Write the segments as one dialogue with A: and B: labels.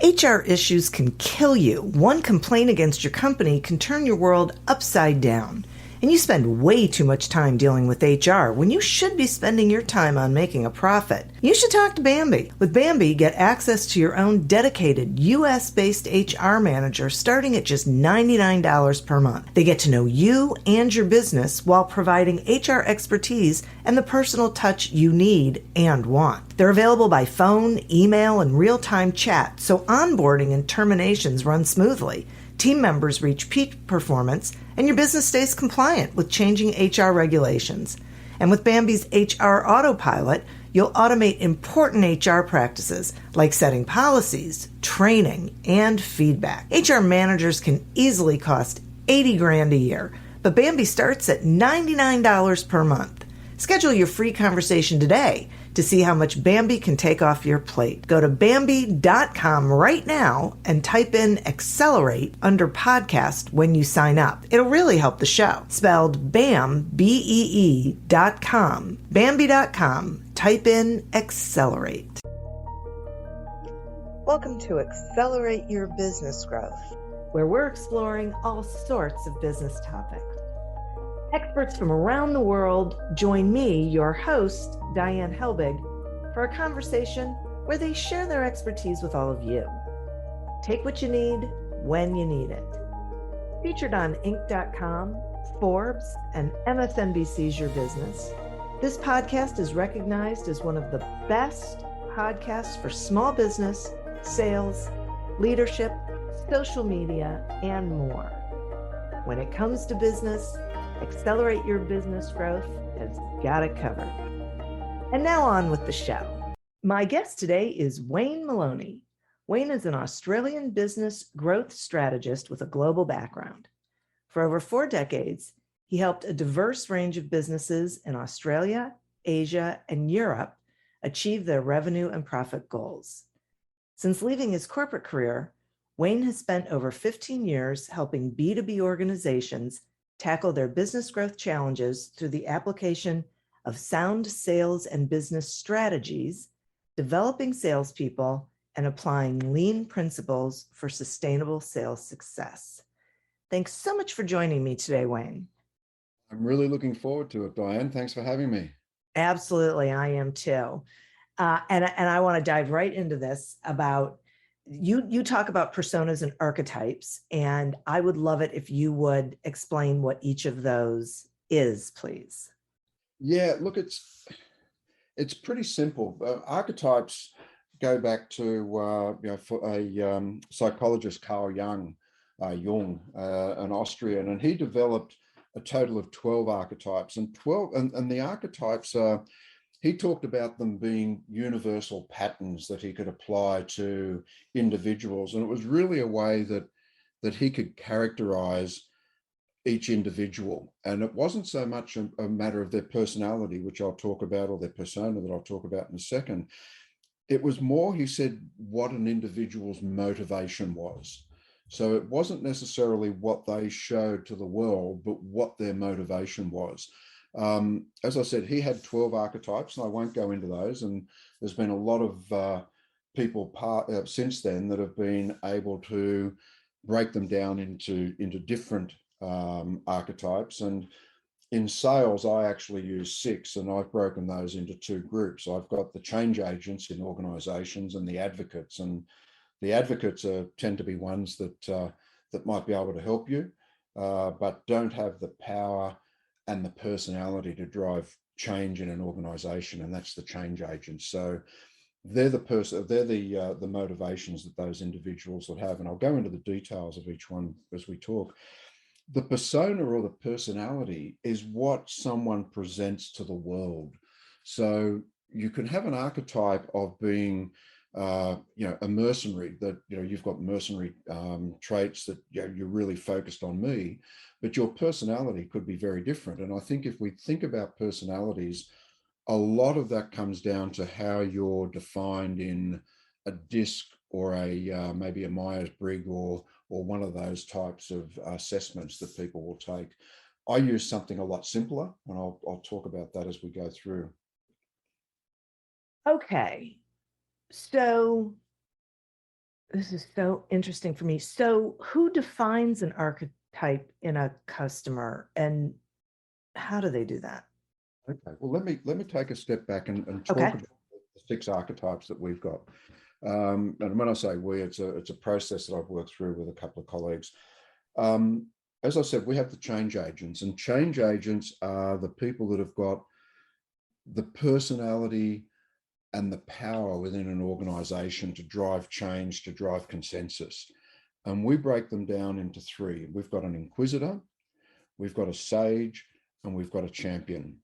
A: HR issues can kill you. One complaint against your company can turn your world upside down. And you spend way too much time dealing with HR when you should be spending your time on making a profit. You should talk to Bambi. With Bambi, get access to your own dedicated US-based HR manager starting at just $99 per month. They get to know you and your business while providing HR expertise and the personal touch you need and want. They're available by phone, email, and real-time chat, so onboarding and terminations run smoothly. Team members reach peak performance, and your business stays compliant with changing HR regulations. And with Bambi's HR Autopilot, you'll automate important HR practices like setting policies, training, and feedback. HR managers can easily cost $80,000 a year, but Bambi starts at $99 per month. Schedule your free conversation today to see how much Bambi can take off your plate. Go to Bambi.com right now and type in Accelerate under podcast when you sign up. It'll really help the show. Spelled BAM, BEE.com. Bambi.com. Type in Accelerate. Welcome to Accelerate Your Business Growth, where we're exploring all sorts of business topics. Experts from around the world join me, your host, Diane Helbig, for a conversation where they share their expertise with all of you. Take what you need when you need it. Featured on Inc.com, Forbes, and MSNBC's Your Business, this podcast is recognized as one of the best podcasts for small business, sales, leadership, social media, and more. When it comes to business, Accelerate Your Business Growth has got it covered. And now on with the show. My guest today is Wayne Moloney. Wayne is an Australian business growth strategist with a global background. For over 4 decades, he helped a diverse range of businesses in Australia, Asia, and Europe achieve their revenue and profit goals. Since leaving his corporate career, Wayne has spent over 15 years helping B2B organizations tackle their business growth challenges through the application of sound sales and business strategies, developing salespeople, and applying lean principles for sustainable sales success. Thanks so much for joining me today, Wayne.
B: I'm really looking forward to it, Diane. Thanks for having me.
A: Absolutely, I am too. And I want to dive right into this about you talk about personas and archetypes, and I would love it if you would explain what each of those is, please.
B: Yeah, look, it's pretty simple. Archetypes go back to for a psychologist, Carl Jung, an Austrian, and he developed a total of 12 archetypes, and the archetypes are. He talked about them being universal patterns that he could apply to individuals. And it was really a way that he could characterize each individual. And it wasn't so much a matter of their personality, which I'll talk about, or their persona that I'll talk about in a second. It was more, he said, what an individual's motivation was. So it wasn't necessarily what they showed to the world, but what their motivation was. As I said, he had 12 archetypes, and I won't go into those. And there's been a lot of people since then that have been able to break them down into different archetypes. And in sales, I actually use 6, and I've broken those into 2 groups. I've got the change agents in organizations and the advocates. And the advocates tend to be ones that might be able to help you, but don't have the power and the personality to drive change in an organization, and that's the change agents. So they're the motivations that those individuals would have, and I'll go into the details of each one as we talk. The persona or the personality is what someone presents to the world. So you can have an archetype of being a mercenary, that you've got mercenary traits that you're really focused on me, but your personality could be very different. And I think if we think about personalities, a lot of that comes down to how you're defined in a DISC or a maybe a Myers-Briggs or one of those types of assessments that people will take. I use something a lot simpler, and I'll talk about that as we go through.
A: Okay. So This is so interesting for me. So who defines an archetype in a customer, and how do they do that?
B: Okay, well, let me take a step back and talk
A: Okay.
B: about the 6 archetypes that we've got. And when I say we, it's a process that I've worked through with a couple of colleagues. As I said, we have the change agents, and change agents are the people that have got the personality and the power within an organization to drive change, to drive consensus. And we break them down into 3. We've got an inquisitor, we've got a sage, and we've got a champion.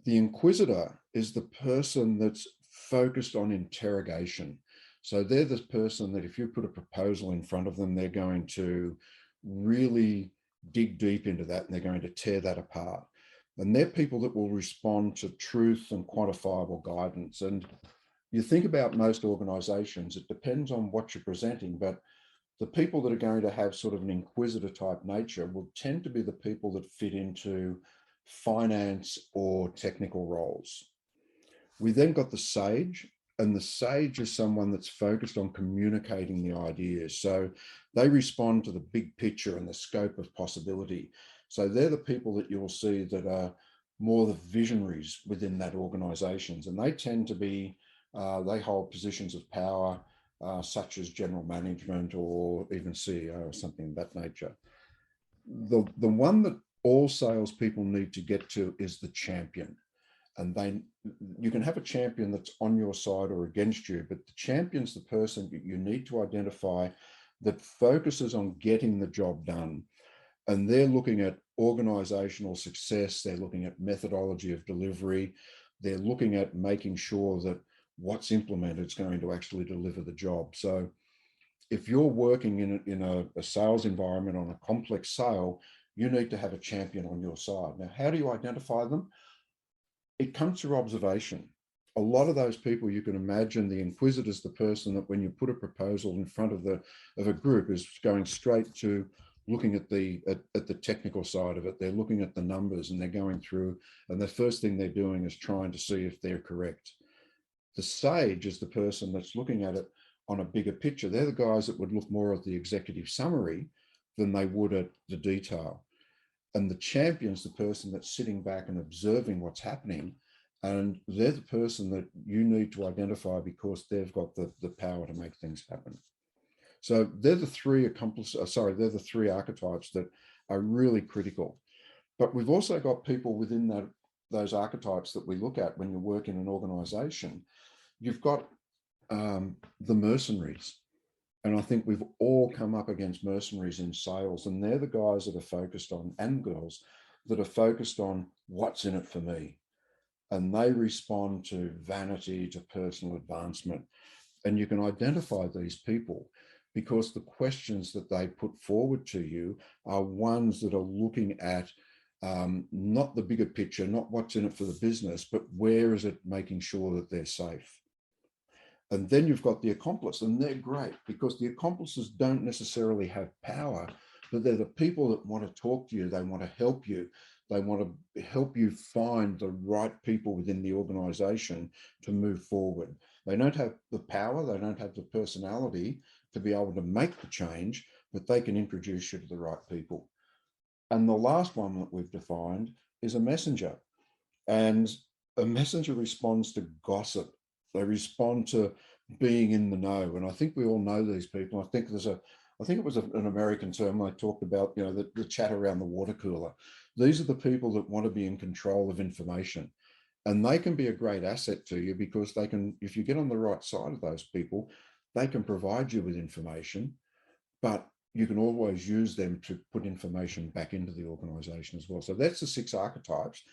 B: The inquisitor is the person that's focused on interrogation. So they're this person that if you put a proposal in front of them, they're going to really dig deep into that and they're going to tear that apart. And they're people that will respond to truth and quantifiable guidance. And you think about most organizations, it depends on what you're presenting, but the people that are going to have sort of an inquisitor type nature will tend to be the people that fit into finance or technical roles. We then got the sage, and the sage is someone that's focused on communicating the ideas. So they respond to the big picture and the scope of possibility. So they're the people that you'll see that are more the visionaries within that organizations, and they tend to be, they hold positions of power, such as general management or even CEO or something of that nature. The one that all salespeople need to get to is the champion. And you can have a champion that's on your side or against you, but the champion's the person that you need to identify that focuses on getting the job done. And they're looking at organizational success, they're looking at methodology of delivery, they're looking at making sure that what's implemented is going to actually deliver the job. So if you're working in a sales environment on a complex sale, you need to have a champion on your side. Now, how do you identify them? It comes through observation. A lot of those people, you can imagine the inquisitor is the person that when you put a proposal in front of a group is going straight to looking at the technical side of it. They're looking at the numbers and they're going through, and the first thing they're doing is trying to see if they're correct. The sage is the person that's looking at it on a bigger picture. They're the guys that would look more at the executive summary than they would at the detail. And the champion's the person that's sitting back and observing what's happening. And they're the person that you need to identify because they've got the power to make things happen. So they're the 3 they're the 3 archetypes that are really critical. But we've also got people within those archetypes that we look at when you work in an organization. You've got the mercenaries. And I think we've all come up against mercenaries in sales, and they're the guys that are focused on, and girls that are focused on what's in it for me. And they respond to vanity, to personal advancement. And you can identify these people because the questions that they put forward to you are ones that are looking at not the bigger picture, not what's in it for the business, but where is it making sure that they're safe. And then you've got the accomplice, and they're great because the accomplices don't necessarily have power, but they're the people that want to talk to you. They want to help you. They want to help you find the right people within the organization to move forward. They don't have the power. They don't have the personality to be able to make the change, but they can introduce you to the right people. And the last one that we've defined is a messenger. And a messenger responds to gossip. They respond to being in the know. And I think we all know these people. I think it was an American term I talked about, the chat around the water cooler. These are the people that want to be in control of information. And they can be a great asset to you because they can, if you get on the right side of those people, they can provide you with information, but you can always use them to put information back into the organization as well. So that's the 6 archetypes.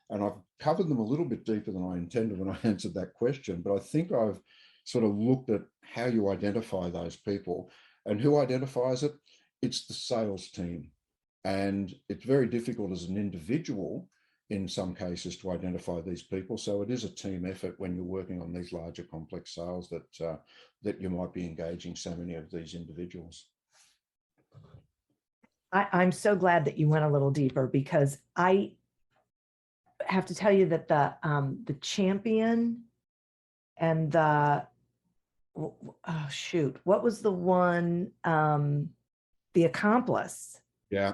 B: And I've covered them a little bit deeper than I intended when I answered that question, but I think I've sort of looked at how you identify those people. And who identifies it? It's the sales team. And it's very difficult as an individual in some cases to identify these people. So it is a team effort when you're working on these larger complex sales that you might be engaging so many of these individuals.
A: I'm so glad that you went a little deeper, because I have to tell you that the champion and the oh shoot, what was the one, the accomplice?
B: Yeah.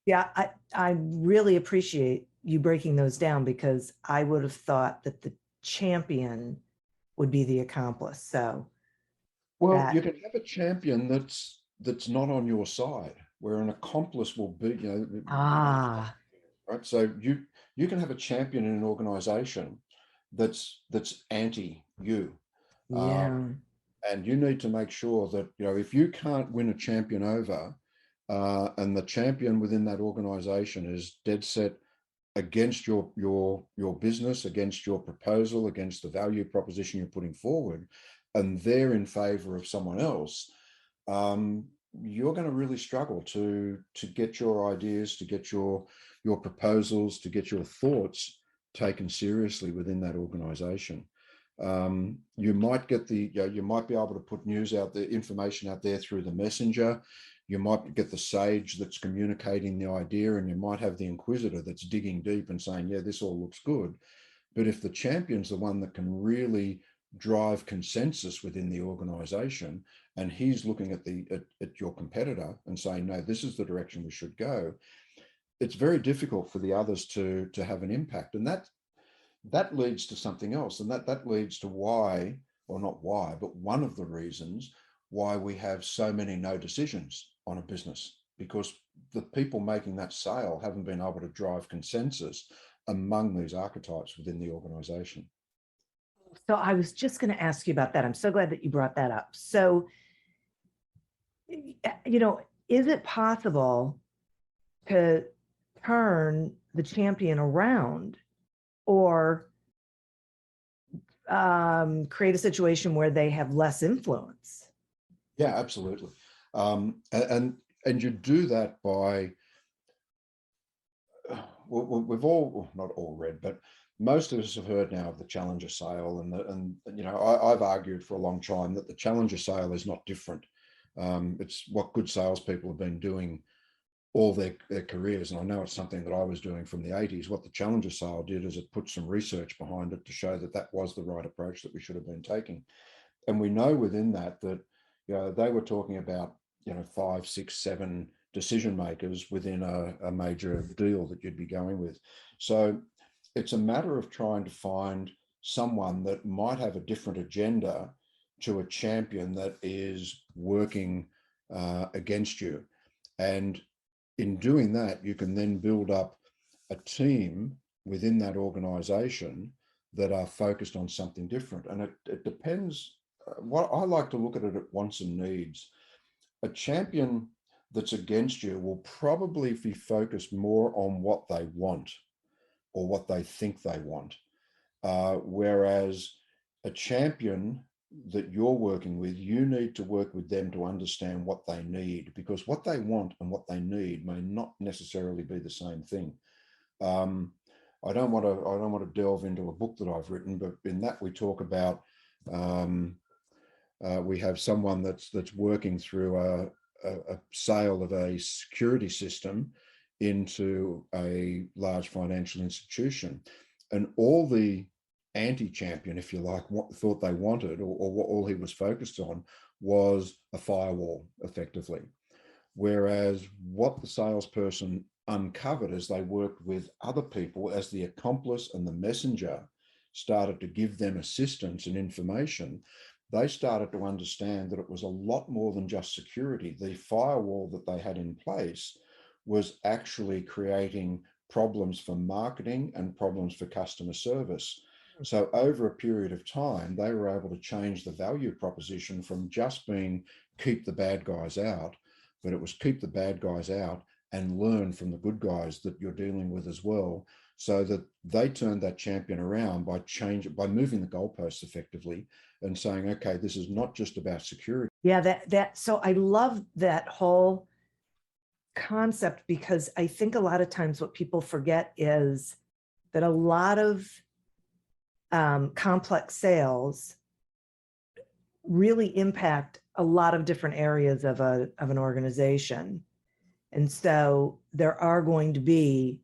A: Yeah, I really appreciate you breaking those down, because I would have thought that the champion would be the accomplice. So
B: Well,
A: that,
B: you can have a champion that's not on your side, where an accomplice will be,
A: ah,
B: right? So you can have a champion in an organization that's anti you.
A: yeah,
B: And you need to make sure that, if you can't win a champion over, and the champion within that organization is dead set against your business, against your proposal, against the value proposition you're putting forward, and they're in favor of someone else, you're going to really struggle to get your ideas, to get your proposals, to get your thoughts taken seriously within that organization. You might get you might be able to put news out there, information out there through the messenger. You might get the sage that's communicating the idea, and you might have the inquisitor that's digging deep and saying, yeah, this all looks good. But if the champion's the one that can really drive consensus within the organization, and he's looking at your competitor and saying, no, this is the direction we should go, it's very difficult for the others to have an impact. And that leads to something else. And that leads to why, or not why, but one of the reasons why we have so many no decisions on a business, because the people making that sale haven't been able to drive consensus among these archetypes within the organization.
A: so I was just going to ask you about that. I'm so glad that you brought that up. So, is it possible to turn the champion around, or create a situation where they have less influence?
B: Yeah, absolutely. And you do that by, we've all, not all read, but most of us have heard now of the Challenger sale, and I've argued for a long time that the Challenger sale is not different. It's what good salespeople have been doing all their careers, and I know it's something that I was doing from the 80s. What the Challenger sale did is it put some research behind it to show that was the right approach that we should have been taking. And we know within that they were talking about 5, 6, 7 decision makers within a major deal that you'd be going with. So it's a matter of trying to find someone that might have a different agenda to a champion that is working against you. And in doing that, you can then build up a team within that organization that are focused on something different. And it depends. What I like to look at it at wants and needs. A champion that's against you will probably be focused more on what they want or what they think they want. Whereas a champion that you're working with, you need to work with them to understand what they need, because what they want and what they need may not necessarily be the same thing. I don't want to delve into a book that I've written, but in that we talk about we have someone that's working through a sale of a security system into a large financial institution, and all the anti-champion, if you like, what thought they wanted, or what all he was focused on was a firewall, effectively. Whereas what the salesperson uncovered as they worked with other people, as the accomplice and the messenger started to give them assistance and information, they started to understand that it was a lot more than just security. The firewall that they had in place was actually creating problems for marketing and problems for customer service. So over a period of time, they were able to change the value proposition from just being keep the bad guys out, but it was keep the bad guys out and learn from the good guys that you're dealing with as well. So that they turned that champion around by moving the goalposts effectively and saying, okay, this is not just about security.
A: Yeah, so I love that whole concept, because I think a lot of times what people forget is that a lot of complex sales really impact a lot of different areas of an organization. And so there are going to be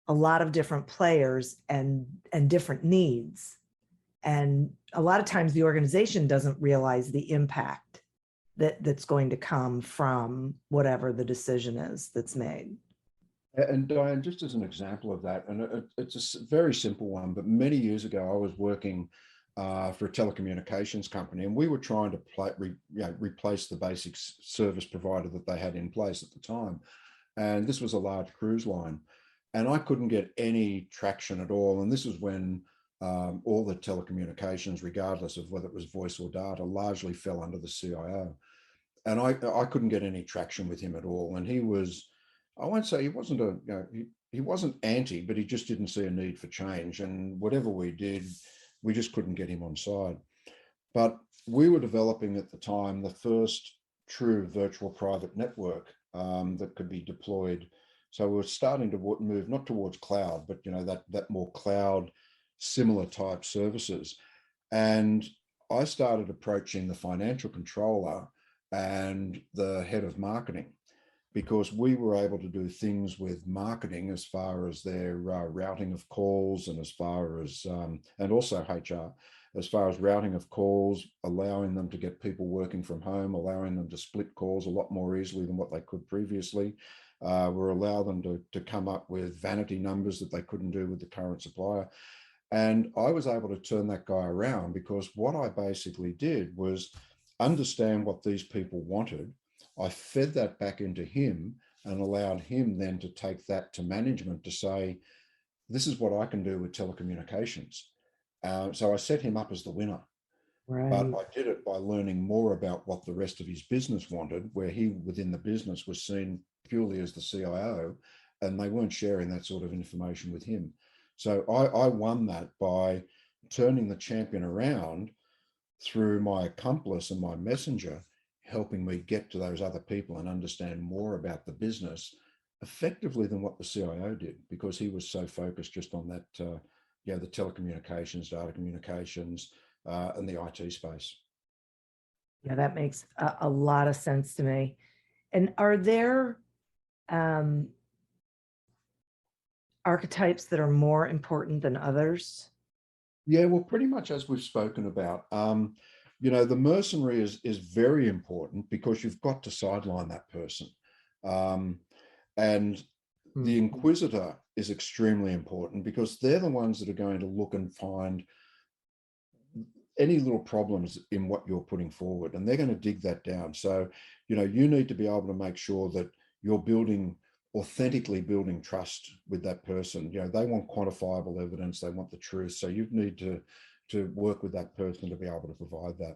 A: a lot of different players and different needs. And a lot of times the organization doesn't realize the impact that's going to come from whatever the decision is that's made.
B: And Diane, just as an example of that, and it's a very simple one, but many years ago, I was working for a telecommunications company, and we were trying to replace the basic service provider that they had in place at the time. And this was a large cruise line, and I couldn't get any traction at all. And this was when all the telecommunications, regardless of whether it was voice or data, largely fell under the CIO. And I couldn't get any traction with him at all. And he was, I won't say he wasn't he wasn't anti, but he just didn't see a need for change. And whatever we did, we just couldn't get him on side. But we were developing at the time the first true virtual private network that could be deployed. So we were starting to move not towards cloud, but that more cloud similar type services. And I started approaching the financial controller and the head of marketing, because we were able to do things with marketing as far as their routing of calls, and as far as, and also HR, as far as routing of calls, allowing them to get people working from home, allowing them to split calls a lot more easily than what they could previously. We're allowing them to come up with vanity numbers that they couldn't do with the current supplier. And I was able to turn that guy around, because what I basically did was understand what these people wanted. I fed that back into him and allowed him then to take that to management to say, this is what I can do with telecommunications. So I set him up as the winner. Right. But I did it by learning more about what the rest of his business wanted, where he within the business was seen purely as the CIO, and they weren't sharing that sort of information with him. So I won that by turning the champion around through my accomplice and my messenger, helping me get to those other people and understand more about the business effectively than what the CIO did, because he was so focused just on that, the telecommunications, data communications, and the IT space.
A: Yeah, that makes a lot of sense to me. And are there archetypes that are more important than others?
B: Yeah, well, pretty much as we've spoken about. The mercenary is very important, because you've got to sideline that person. And the inquisitor is extremely important, because they're the ones that are going to look and find any little problems in what you're putting forward, and they're going to dig that down. So, you need to be able to make sure that you're authentically building trust with that person. They want quantifiable evidence, they want the truth. So you need to work with that person to be able to provide that.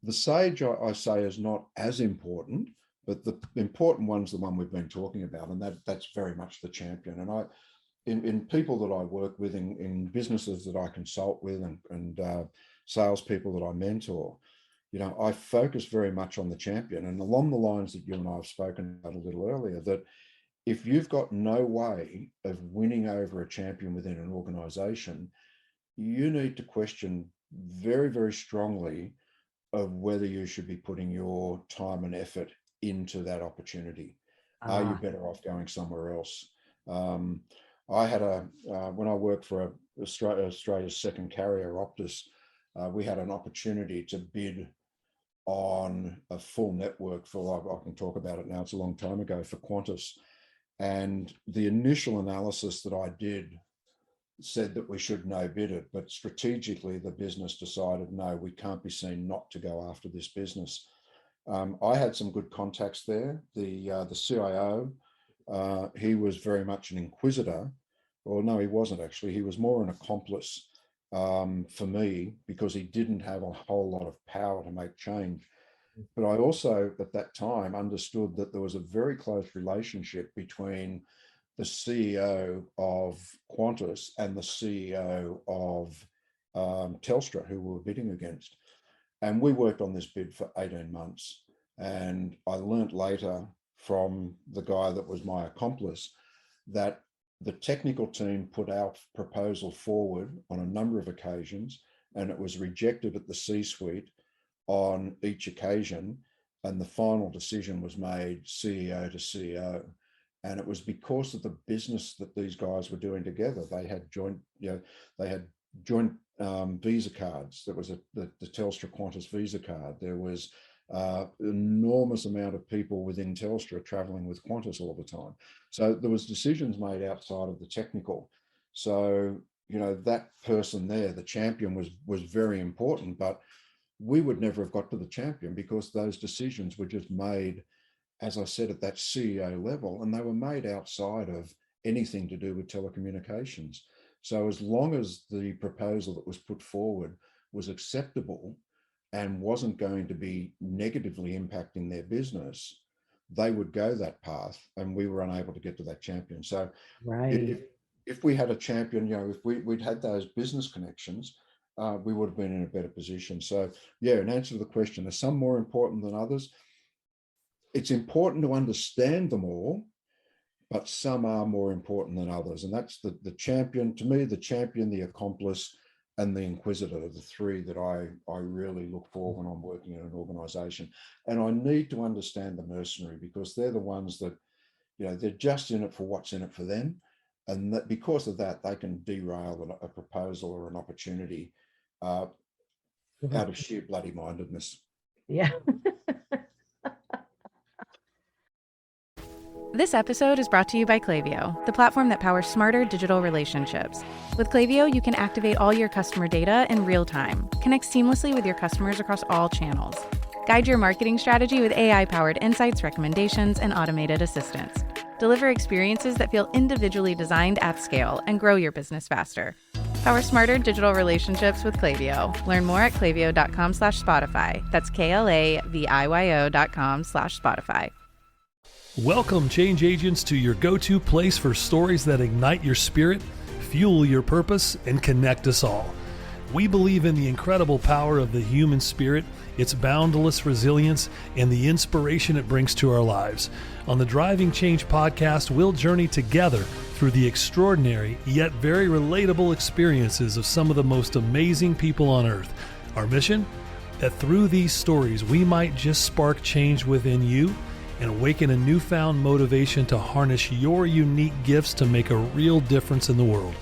B: The sage, I say, is not as important, but the important one's the one we've been talking about, and that's very much the champion. And in people that I work with, in businesses that I consult with, and salespeople that I mentor, I focus very much on the champion, and along the lines that you and I have spoken about a little earlier, that if you've got no way of winning over a champion within an organization, you need to question very, very strongly of whether you should be putting your time and effort into that opportunity. Are you better off going somewhere else? I had when I worked for Australia's second carrier, Optus, we had an opportunity to bid on a full network for, I can talk about it now, it's a long time ago, for Qantas. And the initial analysis that I did said that we should no bid it, but strategically the business decided, no, we can't be seen not to go after this business. I had some good contacts there. The CIO, he was very much an inquisitor. Or no, he wasn't actually. He was more an accomplice for me, because he didn't have a whole lot of power to make change. But I also, at that time, understood that there was a very close relationship between the CEO of Qantas and the CEO of Telstra, who we were bidding against. And we worked on this bid for 18 months. And I learnt later from the guy that was my accomplice that the technical team put our proposal forward on a number of occasions, and it was rejected at the C-suite on each occasion, and the final decision was made CEO to CEO. And it was because of the business that these guys were doing together. They had joint, they had joint Visa cards. There was the Telstra Qantas Visa card. There was enormous amount of people within Telstra traveling with Qantas all the time. So there was decisions made outside of the technical. So, that person there, the champion, was very important, but we would never have got to the champion because those decisions were just made, as I said, at that CEO level, and they were made outside of anything to do with telecommunications. So as long as the proposal that was put forward was acceptable and wasn't going to be negatively impacting their business, they would go that path, and we were unable to get to that champion. So
A: Right.
B: if we had a champion, if we'd had those business connections, we would have been in a better position. So yeah, in answer to the question, are some more important than others? It's important to understand them all, but some are more important than others. And that's the champion, to me, the champion, the accomplice, and the inquisitor are the three that I really look for when I'm working in an organization. And I need to understand the mercenary, because they're the ones that, they're just in it for what's in it for them. And that because of that, they can derail a proposal or an opportunity out of sheer bloody mindedness.
A: Yeah.
C: This episode is brought to you by Klaviyo, the platform that powers smarter digital relationships. With Klaviyo, you can activate all your customer data in real time, connect seamlessly with your customers across all channels, guide your marketing strategy with AI-powered insights, recommendations, and automated assistance, deliver experiences that feel individually designed at scale, and grow your business faster. Power smarter digital relationships with Klaviyo. Learn more at klaviyo.com/Spotify. That's KLAVIYO.com/Spotify.
D: Welcome, change agents, to your go-to place for stories that ignite your spirit, fuel your purpose, and connect us all. We believe in the incredible power of the human spirit, its boundless resilience, and the inspiration it brings to our lives. On the Driving Change podcast, we'll journey together through the extraordinary yet very relatable experiences of some of the most amazing people on earth. Our mission? That through these stories, we might just spark change within you and awaken a newfound motivation to harness your unique gifts to make a real difference in the world.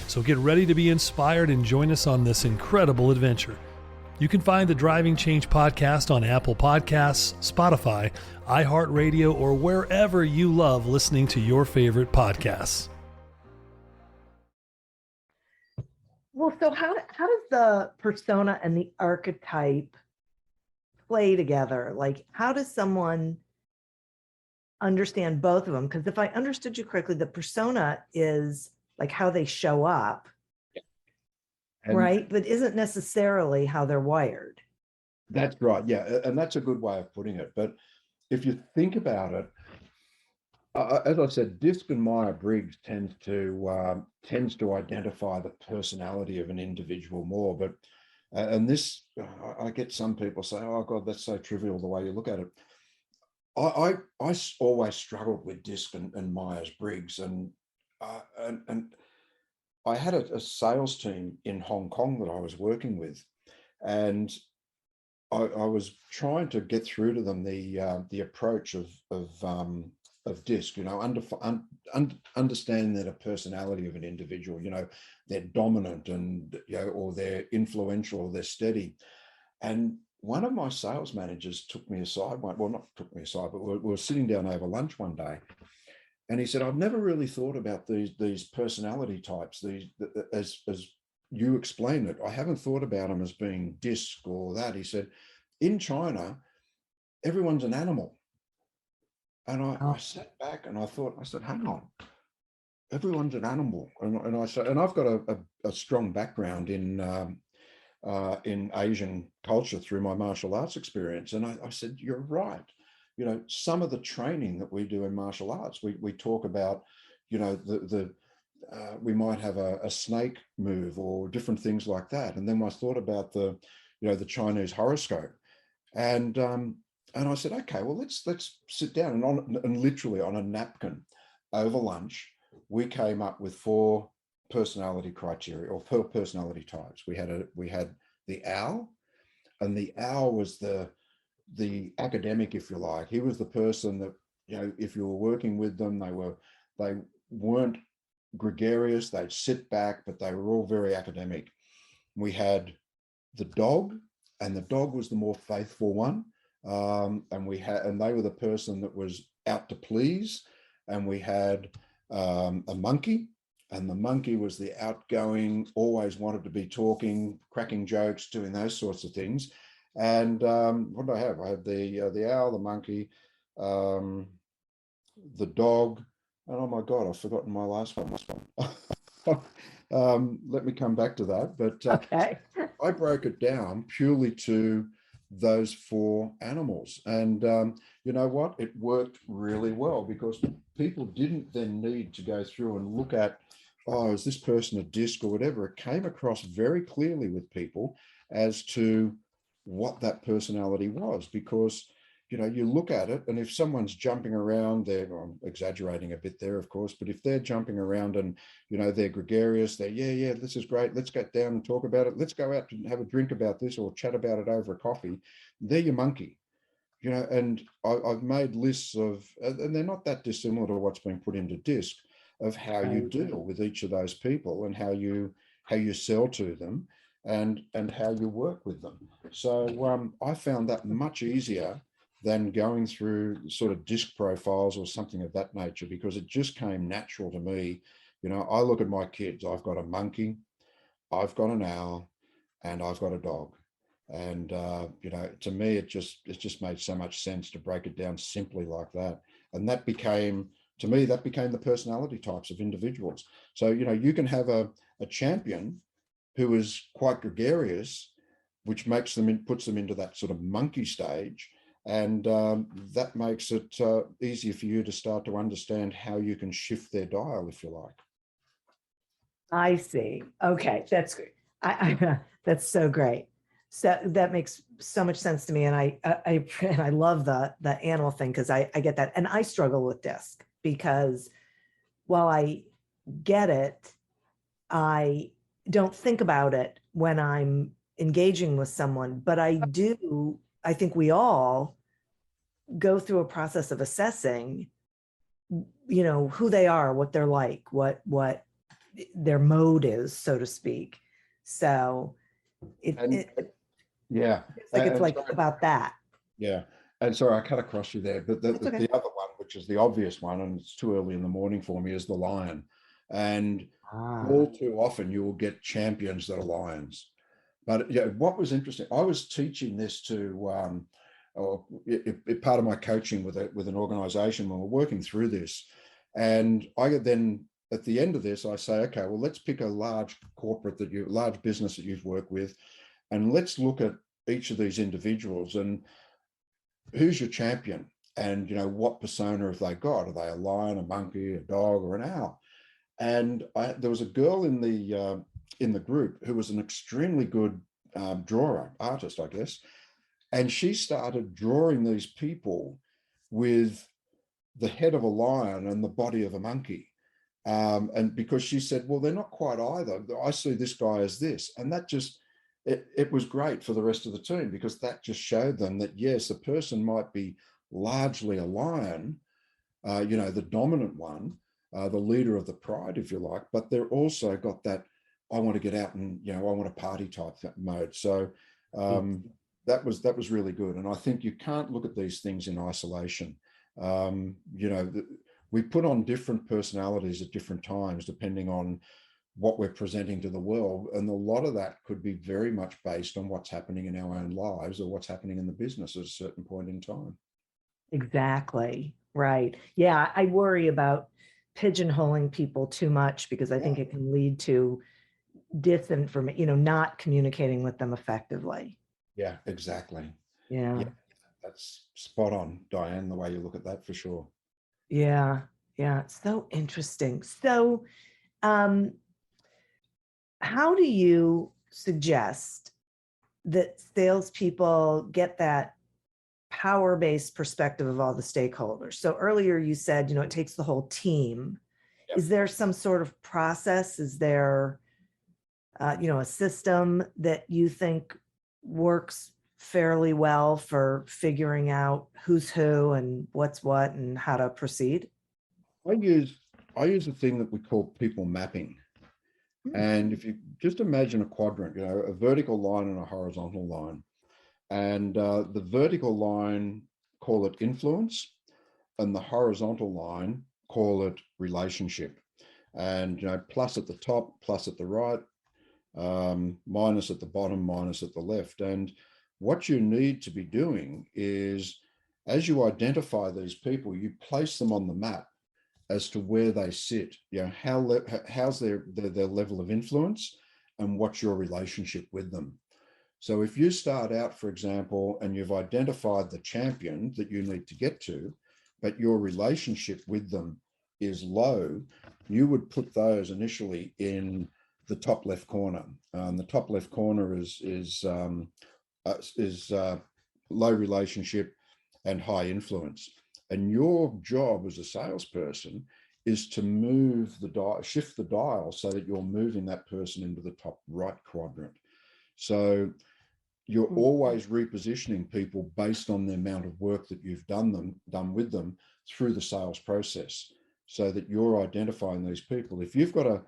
D: So get ready to be inspired and join us on this incredible adventure. You can find the Driving Change podcast on Apple Podcasts, Spotify, iHeartRadio, or wherever you love listening to your favorite podcasts.
A: Well, so how does the persona and the archetype play together? Like, how does someone understand both of them? Because if I understood you correctly, the persona is like how they show up, right? But isn't necessarily how they're wired.
B: That's right. Yeah. And that's a good way of putting it. But if you think about it, as I said, Disc and Myers-Briggs tends to identify the personality of an individual more. But and this, I get some people say, "Oh God, that's so trivial the way you look at it." I always struggled with Disc and Myers-Briggs, and I had a sales team in Hong Kong that I was working with, and I was trying to get through to them the approach of Disc, understanding that a personality of an individual, they're dominant and or they're influential or they're steady. And one of my sales managers took me aside, well, not took me aside, but we were sitting down over lunch one day, and he said, "I've never really thought about these personality types, as you explained it. I haven't thought about them as being Disc or that." He said, "In China, everyone's an animal." And I sat back and I said, "Hang on, everyone's an animal." And I said, and I've got a strong background in Asian culture through my martial arts experience. And I said, "You're right. Some of the training that we do in martial arts, we talk about, we might have a snake move or different things like that." And then I thought about the Chinese horoscope, and I said, "Okay, well, let's sit down." And literally on a napkin over lunch, we came up with 4 personality criteria, or 4 personality types. We had the owl, and the owl was the academic, if you like. He was the person that, if you were working with them, they weren't gregarious, they'd sit back, but they were all very academic. We had the dog, and the dog was the more faithful one. And they were the person that was out to please. And we had a monkey, and the monkey was the outgoing, always wanted to be talking, cracking jokes, doing those sorts of things. And what did I have? I had the owl, the monkey, the dog, and oh my God, I've forgotten my last one. Let me come back to that. But
A: Okay.
B: I broke it down purely to those 4 animals. And you know what? It worked really well, because people didn't then need to go through and look at, oh, is this person a disc or whatever? It came across very clearly with people as to what that personality was, because you know, you look at it, and if someone's jumping around, I'm exaggerating a bit there, of course, but if they're jumping around and, you know, they're gregarious, yeah, this is great, let's get down and talk about it, let's go out and have a drink about this or chat about it over a coffee, they're your monkey. You know, and I've made lists of, and they're not that dissimilar to what's been put into DISC, of how you deal with each of those people, and how you sell to them, and how you work with them. So I found that much easier than going through sort of DISC profiles or something of that nature, because it just came natural to me. You know, I look at my kids, I've got a monkey, I've got an owl, and I've got a dog. And you know, to me, it just made so much sense to break it down simply like that. And that became, to me, that became the personality types of individuals. So, you know, you can have a champion who is quite gregarious, which makes them puts them into that sort of monkey stage. And that makes it easier for you to start to understand how you can shift their dial, if you like.
A: I see. Okay, that's great. That's so great. So that makes so much sense to me, and I love the animal thing, because I get that, and I struggle with DISC, because while I get it, I don't think about it when I'm engaging with someone, but I do. I think we all go through a process of assessing, you know, who they are, what they're like, what their mode is, so to speak. So
B: yeah,
A: it's like about that.
B: Yeah. And sorry, I cut across you there, but the other one, which is the obvious one, and it's too early in the morning for me, is the lion. And all too often you will get champions that are lions. But yeah, what was interesting, I was teaching this to part of my coaching with an organization when we're working through this. And I then, at the end of this, I say, okay, well, let's pick a large large business that you've worked with, and let's look at each of these individuals and who's your champion, and, you know, what persona have they got? Are they a lion, a monkey, a dog, or an owl? And there was a girl in the group who was an extremely good artist, I guess. And she started drawing these people with the head of a lion and the body of a monkey. And because she said, well, they're not quite either. I see this guy as this. And that just, it was great for the rest of the team, because that just showed them that, yes, a person might be largely a lion, you know, the dominant one, the leader of the pride, if you like, but they're also got that, I want to get out and, you know, I want a party type mode. So that was really good. And I think you can't look at these things in isolation. You know, we put on different personalities at different times, depending on what we're presenting to the world. And a lot of that could be very much based on what's happening in our own lives or what's happening in the business at a certain point in time.
A: Exactly. Right. Yeah. I worry about pigeonholing people too much, because I think it can lead to disinformation, you know, not communicating with them effectively.
B: Yeah, exactly.
A: Yeah.
B: That's spot on, Diane, the way you look at that, for sure.
A: Yeah. Yeah. It's so interesting. So, how do you suggest that salespeople get that power-based perspective of all the stakeholders? So earlier you said, you know, it takes the whole team. Yep. Is there some sort of process? Is there, you know, a system that you think works fairly well for figuring out who's who and what's what and how to proceed?
B: I use a thing that we call people mapping. And if you just imagine a quadrant, a vertical line and a horizontal line, and the vertical line, call it influence, and the horizontal line, call it relationship. And plus at the top, plus at the right, minus at the bottom, minus at the left. And what you need to be doing is, as you identify these people, you place them on the map as to where they sit, how's their level of influence, and what's your relationship with them. So if you start out, for example, and you've identified the champion that you need to get to, but your relationship with them is low, you would put those initially in the top left corner. The top left corner is low relationship and high influence. And your job as a salesperson is to move the dial, shift the dial so that you're moving that person into the top right quadrant. So you're always repositioning people based on the amount of work that you've done with them through the sales process, so that you're identifying these people. If you've got a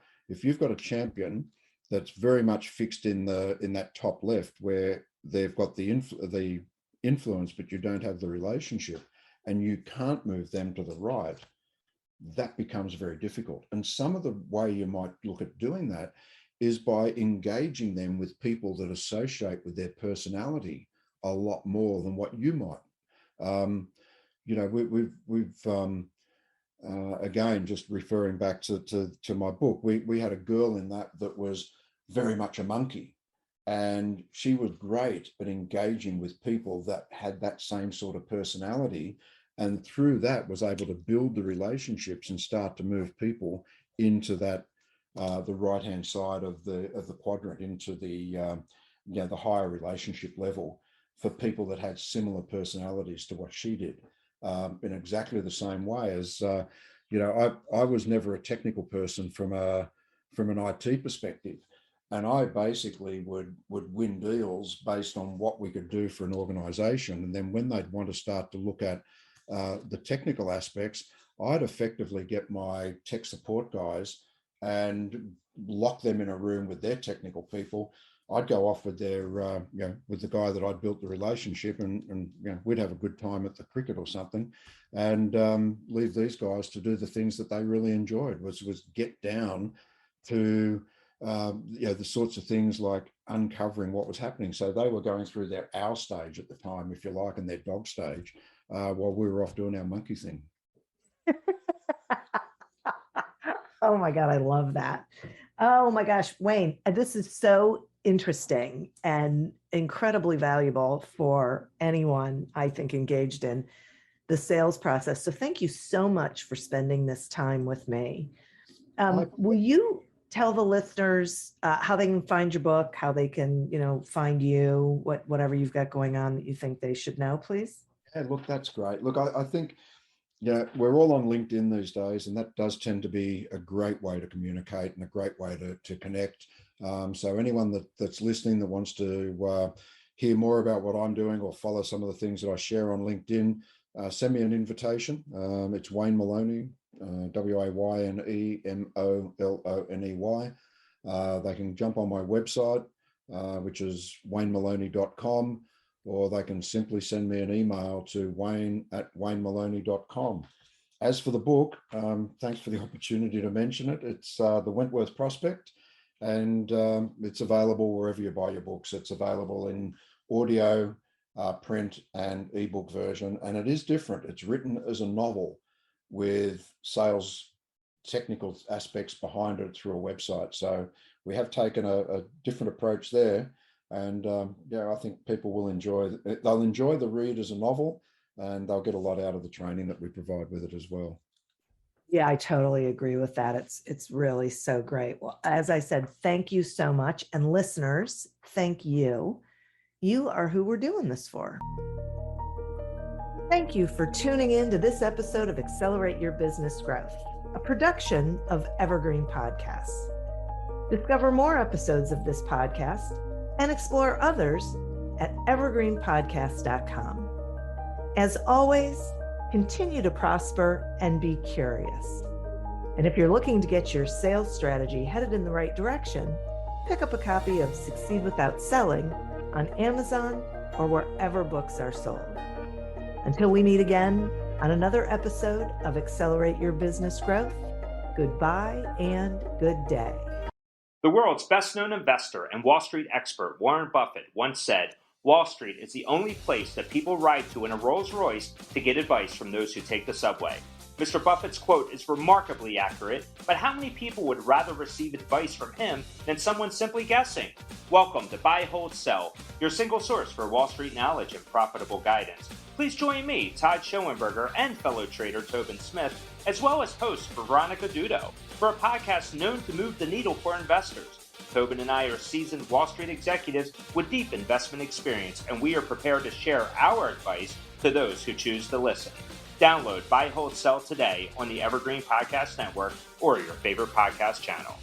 B: champion that's very much fixed in that top left, where they've got the influence, but you don't have the relationship, and you can't move them to the right, that becomes very difficult. And some of the way you might look at doing that is by engaging them with people that associate with their personality a lot more than what you might. We've again, just referring back to my book, we had a girl in that was very much a monkey, and she was great at engaging with people that had that same sort of personality, and through that was able to build the relationships and start to move people into that the right hand side of the quadrant, into the higher relationship level for people that had similar personalities to what she did, in exactly the same way as I was never a technical person from an IT perspective. And I basically would win deals based on what we could do for an organization. And then when they'd want to start to look at the technical aspects, I'd effectively get my tech support guys and lock them in a room with their technical people. I'd go off with their, with the guy that I'd built the relationship, and we'd have a good time at the cricket or something, and leave these guys to do the things that they really enjoyed, was get down to the sorts of things like uncovering what was happening. So they were going through their owl stage at the time, if you like, and their dog stage, while we were off doing our monkey thing.
A: Oh my God, I love that. Oh my gosh, Wayne, this is so interesting and incredibly valuable for anyone, I think, engaged in the sales process. So thank you so much for spending this time with me. Will you tell the listeners how they can find your book, how they can, find you, whatever you've got going on that you think they should know, please?
B: Yeah, look, that's great. Look, I think, we're all on LinkedIn these days, and that does tend to be a great way to communicate and a great way to connect. So anyone that's listening that wants to hear more about what I'm doing or follow some of the things that I share on LinkedIn, send me an invitation. It's Wayne Moloney, WayneMoloney. They can jump on my website, which is waynemoloney.com, or they can simply send me an email to wayne@waynemoloney.com. As for the book, thanks for the opportunity to mention it. It's The Wentworth Prospect, and it's available wherever you buy your books. It's available in audio, print, and ebook version, and it is different. It's written as a novel with sales technical aspects behind it through a website. So we have taken a different approach there. And I think people will they'll enjoy the read as a novel, and they'll get a lot out of the training that we provide with it as well.
A: Yeah, I totally agree with that. It's really so great. Well, as I said, thank you so much. And listeners, thank you. You are who we're doing this for. Thank you for tuning in to this episode of Accelerate Your Business Growth, a production of Evergreen Podcasts. Discover more episodes of this podcast and explore others at evergreenpodcast.com. As always, continue to prosper and be curious. And if you're looking to get your sales strategy headed in the right direction, pick up a copy of Succeed Without Selling on Amazon or wherever books are sold. Until we meet again on another episode of Accelerate Your Business Growth, goodbye and good day.
E: The world's best-known investor and Wall Street expert Warren Buffett once said, "Wall Street is the only place that people ride to in a Rolls-Royce to get advice from those who take the subway." Mr. Buffett's quote is remarkably accurate, but how many people would rather receive advice from him than someone simply guessing? Welcome to Buy, Hold, Sell, your single source for Wall Street knowledge and profitable guidance. Please join me, Todd Schoenberger, and fellow trader Tobin Smith, as well as host Veronica Dudo, for a podcast known to move the needle for investors. Tobin and I are seasoned Wall Street executives with deep investment experience, and we are prepared to share our advice to those who choose to listen. Download Buy, Hold, Sell today on the Evergreen Podcast Network or your favorite podcast channel.